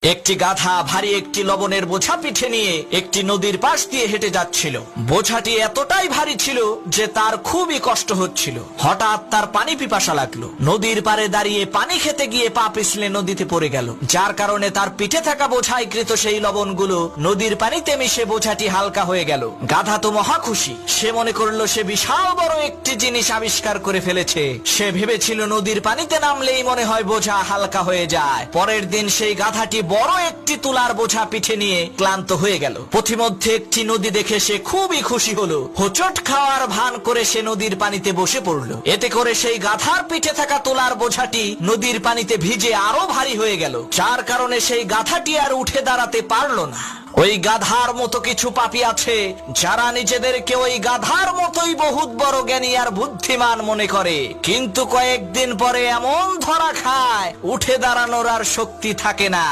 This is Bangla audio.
একটি গাধা ভারী একটি লবণের বোঝা পিঠে নিয়ে একটি নদীর পাশ দিয়ে হেঁটে যাচ্ছিল। বোঝাটি এতটাই ভারী ছিল যে তার খুবই কষ্ট হচ্ছিল। হঠাৎ তার পানি পিপাসা লাগলো। নদীর পাড়ে দাঁড়িয়ে পানি খেতে গিয়ে পা পিছলে নদীতে পড়ে গেল, যার কারণে তার পিঠে থাকা বোঝাইকৃত সেই লবণগুলো নদীর পানিতে মিশে বোঝাটি হালকা হয়ে গেল। গাধা তো মহা খুশি। সে মনে করলো সে বিশাল বড় একটি জিনিস আবিষ্কার করে ফেলেছে। সে ভেবেছিল নদীর পানিতে নামলেই মনে হয় বোঝা হালকা হয়ে যায়। পরের দিন সেই গাধাটি বড় একটি তুলার বোঝা পিঠে নিয়ে ক্লান্ত হয়ে গেল। পথিমধ্যে একটি নদী দেখে সে খুবই খুশি হলো। হোঁচট খাওয়ার ভান করে সে নদীর পানিতে বসে পড়ল। এতে করে সেই গাধার পিঠে থাকা তুলার বোঝাটি নদীর পানিতে ভিজে আরো ভারী হয়ে গেল, যার কারণে সেই গাধাটি আর উঠে দাঁড়াতে পারল না। ওই গাধার মতো কিছু পাপী আছে যারা নিজেদেরকে ওই গাধার মতোই বহুত বড় জ্ঞানী আর বুদ্ধিমান মনে করে, কিন্তু কয়েকদিন পরে এমন ধরা খায় উঠে দাঁড়ানোর আর শক্তি থাকে না।